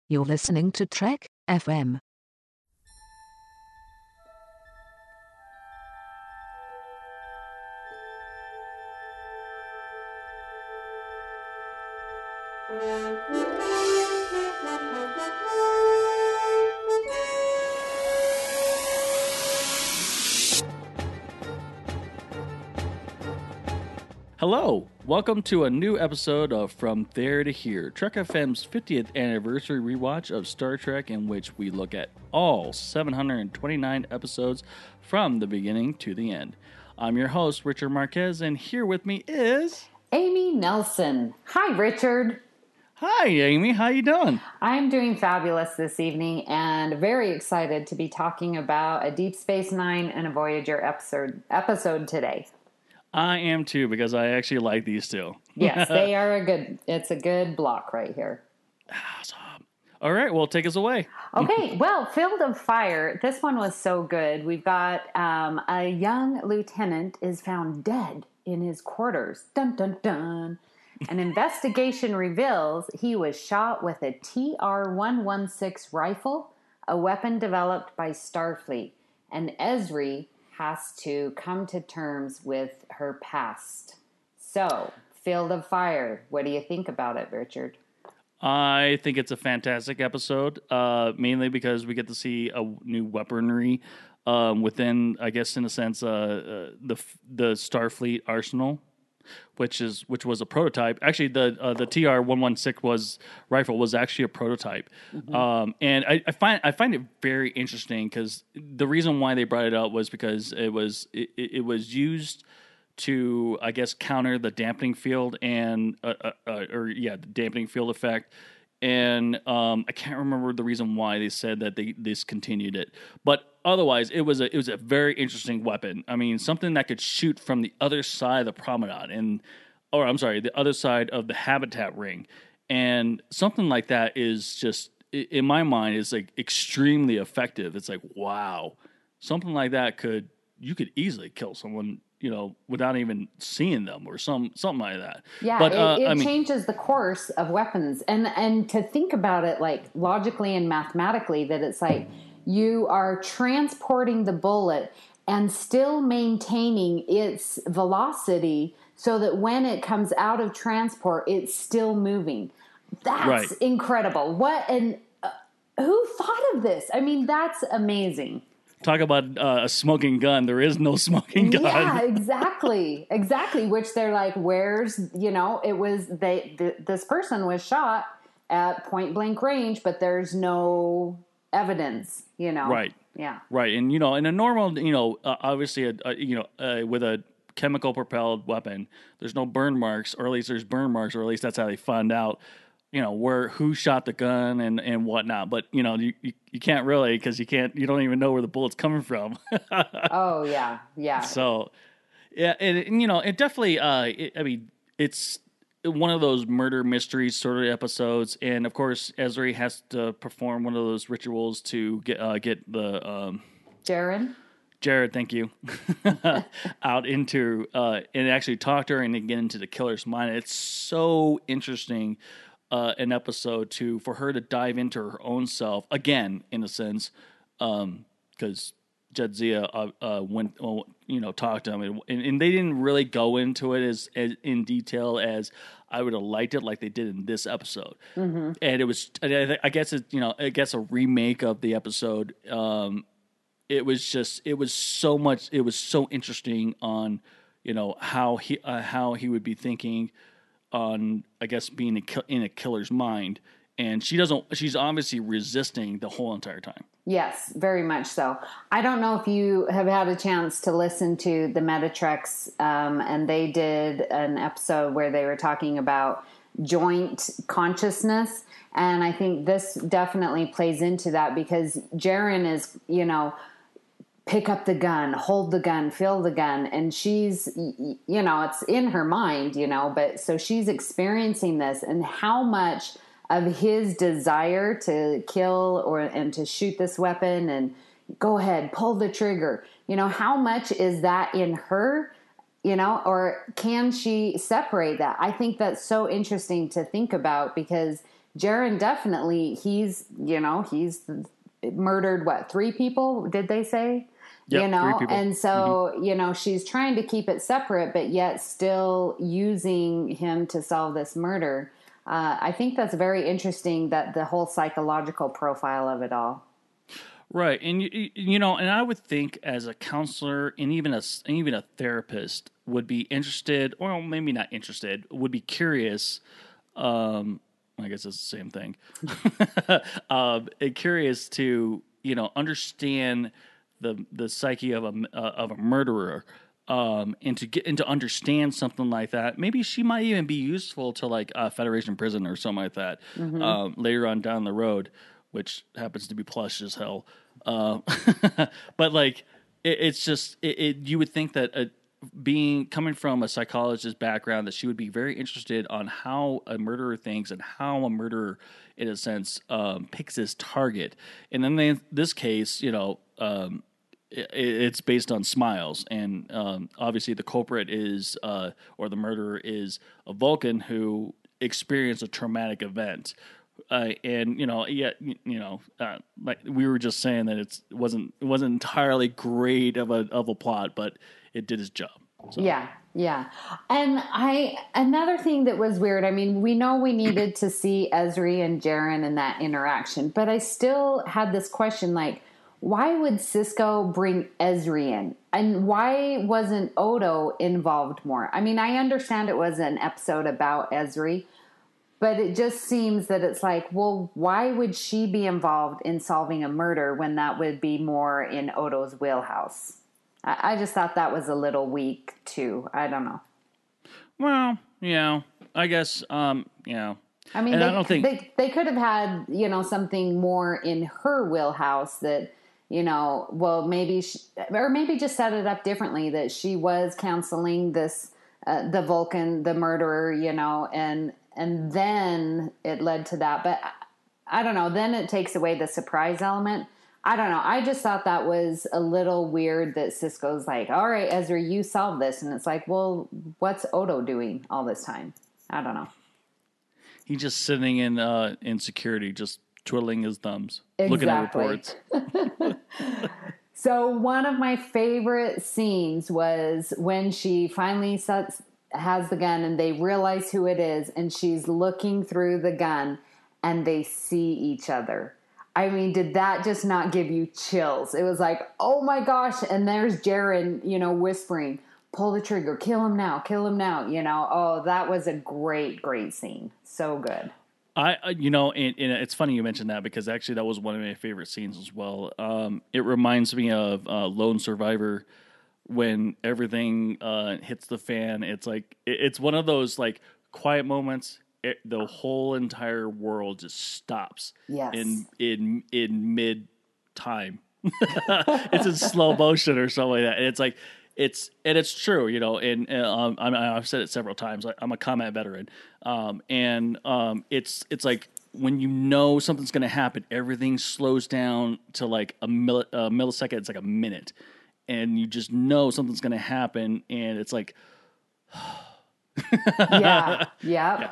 You're listening to Trek.fm. Hello, welcome to a new episode of From There to Here, Trek FM's 50th anniversary rewatch of Star Trek, in which we look at all 729 episodes from the beginning to the end. I'm your host, Richard Marquez, and here with me is... Amy Nelson. Hi, Richard. Hi, Amy. How you doing? I'm doing fabulous this evening and very excited to be talking about a Deep Space Nine and a Voyager episode today. I am too, because I actually like these two. Yes, it's a good block right here. Awesome. All right, well, take us away. Okay, well, Field of Fire, this one was so good. We've got a young lieutenant is found dead in his quarters. Dun, dun, dun. An investigation reveals he was shot with a TR-116 rifle, a weapon developed by Starfleet, and Ezri has to come to terms with her past. So, Field of Fire, what do you think about it, Richard? I think it's a fantastic episode, mainly because we get to see a new weaponry within, I guess, in a sense, the Starfleet arsenal, which was a prototype. Actually, the TR-116 rifle was actually a prototype, and I find it very interesting because the reason why they brought it up was because it was used to, I guess, counter the dampening field and the dampening field effect. And I can't remember the reason why they said that they discontinued it, but otherwise it was a very interesting weapon. I mean, something that could shoot from the other side of the promenade, the other side of the habitat ring, and something like that is just, in my mind, is like extremely effective. It's like, wow, something like that you could easily kill someone, without even seeing them or something like that. Yeah, but it changes the course of weapons. And to think about it like logically and mathematically, that it's like you are transporting the bullet and still maintaining its velocity so that when it comes out of transport, it's still moving. That's incredible. Who thought of this? I mean, that's amazing. Talk about a smoking gun. There is no smoking gun. Yeah, exactly. Which they're like, this person was shot at point blank range, but there's no evidence, Right. Yeah. Right. And, in a normal, obviously, with a chemical propelled weapon, there's no burn marks, or at least there's burn marks, or at least that's how they found out, who shot the gun and whatnot. But, you can't really, because you don't even know where the bullet's coming from. Oh, yeah. Yeah. So, yeah. And it definitely, it's one of those murder mysteries sort of episodes. And of course, Ezri has to perform one of those rituals to get the, Jared, thank you, out into, and actually talk to her and get into the killer's mind. It's so interesting. An episode for her to dive into her own self again, in a sense, because Jadzia went, talked to him, and they didn't really go into it as in detail as I would have liked it, like they did in this episode. Mm-hmm. And it was, I guess a remake of the episode. It was so interesting on, how he would be thinking on, I guess, being in a killer's mind, and she's obviously resisting the whole entire time. Yes, very much so. I don't know if you have had a chance to listen to the Metatreks, and they did an episode where they were talking about joint consciousness, and I think this definitely plays into that, because Jaren is, pick up the gun, hold the gun, feel the gun. And she's, it's in her mind, but so she's experiencing this, and how much of his desire to kill and to shoot this weapon and go ahead, pull the trigger, how much is that in her, or can she separate that? I think that's so interesting to think about, because Jaren definitely, he's murdered, what, 3 people, did they say? Yep, 3 people. And so, she's trying to keep it separate, but yet still using him to solve this murder. I think that's very interesting, that the whole psychological profile of it all. Right. And, and I would think as a counselor and even a therapist would be interested, or maybe not interested, would be curious. I guess it's the same thing. Curious to, understand the psyche of a murderer, and to understand something like that. Maybe she might even be useful to like a Federation prison or something like that, later on down the road, which happens to be plush as hell. But like, it's just, you would think that coming from a psychologist background, that she would be very interested on how a murderer thinks and how a murderer, in a sense, picks his target. And then in this case, it's based on smiles, and obviously the culprit is, or the murderer is, a Vulcan who experienced a traumatic event. And like we were just saying, that it wasn't entirely great of a plot, but it did its job. So. Yeah. And another thing that was weird, I mean, we know we needed to see Ezri and Jaren in that interaction, but I still had this question, like, why would Cisco bring Ezri in? And why wasn't Odo involved more? I mean, I understand it was an episode about Ezri, but it just seems that it's like, well, why would she be involved in solving a murder when that would be more in Odo's wheelhouse? I just thought that was a little weak, too. I don't know. Well, I guess, I mean, and I don't think they could have had, something more in her wheelhouse that, well, maybe maybe just set it up differently, that she was counseling this, the Vulcan, the murderer, and then it led to that. But I don't know. Then it takes away the surprise element. I don't know. I just thought that was a little weird that Cisco's like, all right, Ezra, you solve this. And it's like, well, what's Odo doing all this time? I don't know. He's just sitting in security, just twiddling his thumbs, exactly. Looking at reports. So one of my favorite scenes was when she finally has the gun and they realize who it is, and she's looking through the gun and they see each other. I mean, did that just not give you chills? It was like, oh my gosh. And there's Jaren, whispering, pull the trigger, kill him now. Oh, that was a great, great scene. So good. And it's funny you mentioned that, because actually that was one of my favorite scenes as well. It reminds me of Lone Survivor, when everything hits the fan. It's like, it's one of those like quiet moments. The whole entire world just stops. Yes. in mid time. It's in slow motion or something like that. And it's like, it's true, and I've said it several times. I'm a combat veteran. It's like, when something's going to happen, everything slows down to like a millisecond. It's like a minute, and you just know something's going to happen. And it's like, yeah,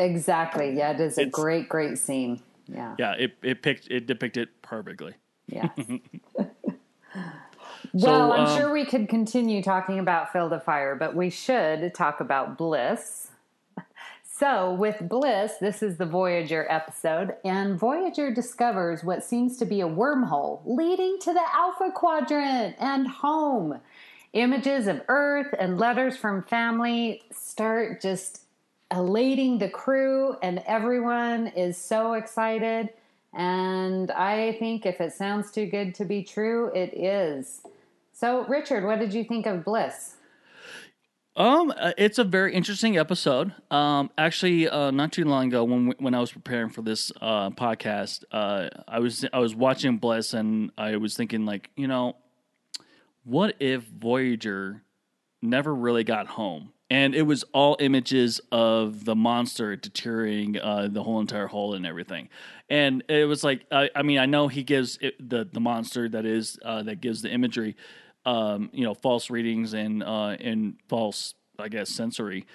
exactly. Yeah, it is a great, great scene. Yeah. Yeah, it depicted perfectly. Yeah. Well, I'm sure we could continue talking about Field of Fire, but we should talk about Bliss. So with Bliss, this is the Voyager episode, and Voyager discovers what seems to be a wormhole leading to the Alpha Quadrant and home. Images of Earth and letters from family start just elating the crew, and everyone is so excited. And I think if it sounds too good to be true, it is. So, Richard, what did you think of Bliss? It's a very interesting episode. Actually, not too long ago, when I was preparing for this podcast, I was watching Bliss, and I was thinking, like, what if Voyager never really got home? And it was all images of the monster deteriorating the whole entire hull and everything. And it was like, I mean, I know he gives the monster that gives the imagery, false readings and false, I guess, sensory.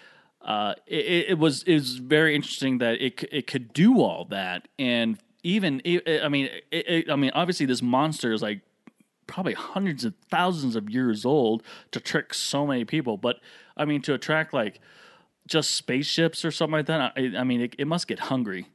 it was very interesting that it could do all that, and even I mean, obviously this monster is like probably hundreds of thousands of years old to trick so many people, but I mean to attract like just spaceships or something like that. I mean, it must get hungry.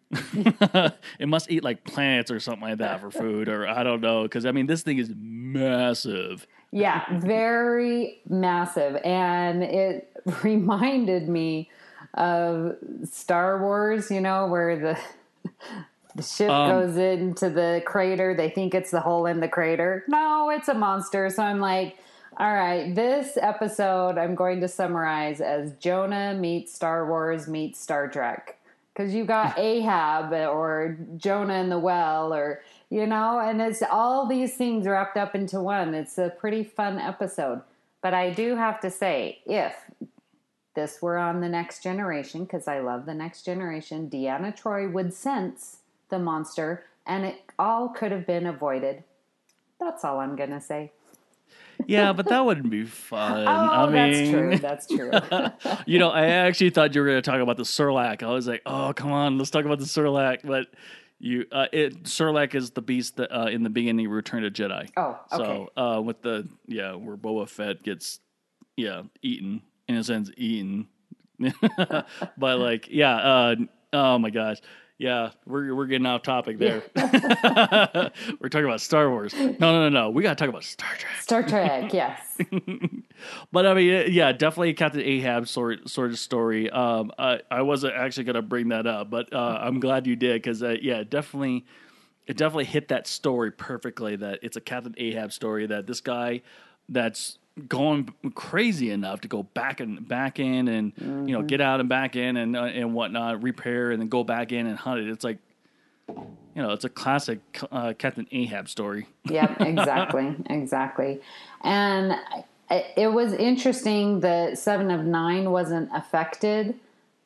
It must eat like plants or something like that for food, or I don't know, because I mean this thing is massive. Yeah, very massive. And it reminded me of Star Wars, where the ship goes into the crater. They think it's the hole in the crater. No, it's a monster. So I'm like, all right, this episode I'm going to summarize as Jonah meets Star Wars meets Star Trek. Because you got Ahab or Jonah in the well, or and it's all these things wrapped up into one. It's a pretty fun episode. But I do have to say, if this were on The Next Generation, because I love The Next Generation, Deanna Troi would sense the monster, and it all could have been avoided. That's all I'm going to say. Yeah, but that wouldn't be fun. Oh, that's true. That's true. I actually thought you were going to talk about the Sarlacc. I was like, oh, come on, let's talk about the Sarlacc. But Sarlacc is the beast that in the beginning Return of Jedi. Oh, okay. So with where Boba Fett gets eaten, in a sense, but like oh my gosh. Yeah, we're getting off topic there. We're talking about Star Wars. No. We got to talk about Star Trek. Star Trek, yes. But I mean, yeah, definitely Captain Ahab sort of story. I wasn't actually going to bring that up, but I'm glad you did because it definitely hit that story perfectly. That it's a Captain Ahab story. That this guy that's going crazy enough to go back in and get out and back in and whatnot, repair and then go back in and hunt it. It's like it's a classic Captain Ahab story. Yep, exactly. And it was interesting that 7 of 9 wasn't affected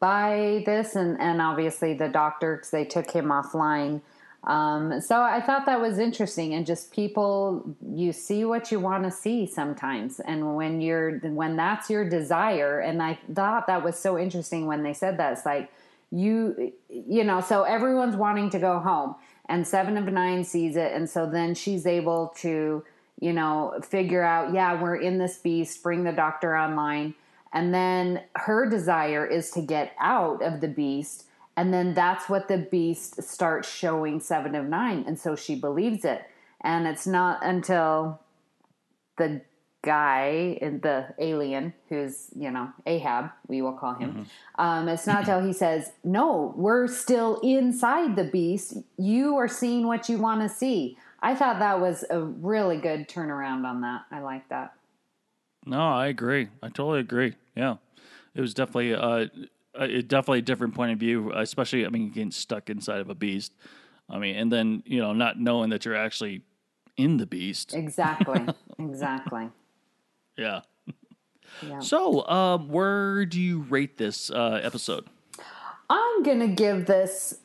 by this, and obviously the doctor, because they took him offline. So I thought that was interesting, and just people, you see what you want to see sometimes. And when that's your desire, and I thought that was so interesting when they said that, it's like, so everyone's wanting to go home, and 7 of 9 sees it. And so then she's able to, figure out, we're in this beast, bring the doctor online. And then her desire is to get out of the beast. And then that's what the beast starts showing 7 of 9. And so she believes it. And it's not until the guy, the alien, who's, Ahab, we will call him. Mm-hmm. It's not until he says, no, we're still inside the beast. You are seeing what you want to see. I thought that was a really good turnaround on that. I like that. No, I agree. I totally agree. Yeah. It was definitely a different point of view, especially, getting stuck inside of a beast. And then, not knowing that you're actually in the beast. Exactly. Yeah. So, where do you rate this episode? I'm going to give this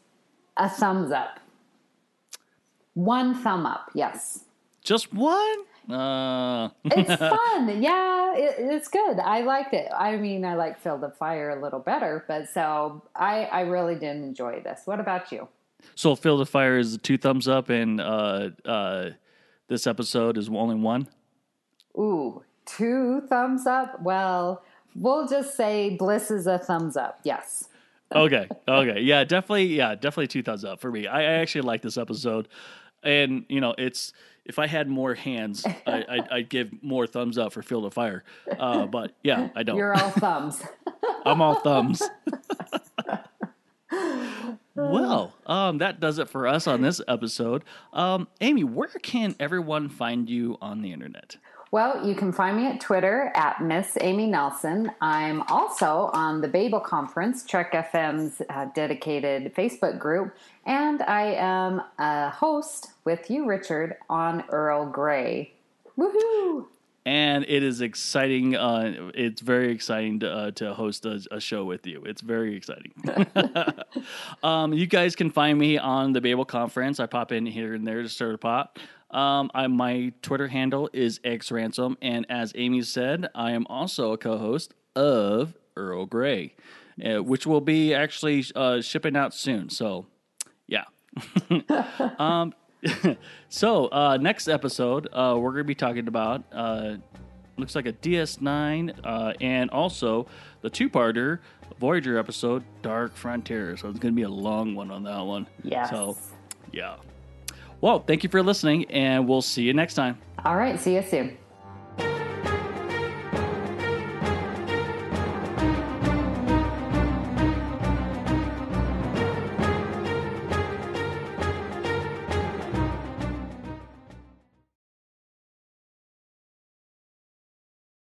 a thumbs up. 1 thumb up, yes. Just one? It's fun. Yeah, it's good. I liked it. I like Field of Fire a little better, but so I really did enjoy this. What about you? So Field of Fire is 2 thumbs up, and this episode is only 1? Ooh, 2 thumbs up? Well, we'll just say Bliss is a thumbs up. Yes. Okay. Yeah, definitely 2 thumbs up for me. I actually like this episode. And, it's, if I had more hands, I'd give more thumbs up for Field of Fire. But yeah, I don't. You're all thumbs. I'm all thumbs. Well, that does it for us on this episode. Amy, where can everyone find you on the internet? Well, you can find me at Twitter at Miss Amy Nelson. I'm also on the Babel Conference, Trek.fm's dedicated Facebook group, and I am a host with you, Richard, on Earl Grey. Woohoo! And it is exciting. It's very exciting to host a show with you. It's very exciting. You guys can find me on the Babel Conference. I pop in here and there to stir the pot. My Twitter handle is xransom, and as Amy said, I am also a co-host of Earl Grey. which will be actually shipping out soon. So, yeah. So, next episode, we're going to be talking about, looks like a DS9, and also the two-parter Voyager episode, Dark Frontier. So it's going to be a long one on that one. Yes. So, yeah. Well, thank you for listening, and we'll see you next time. All right. See you soon.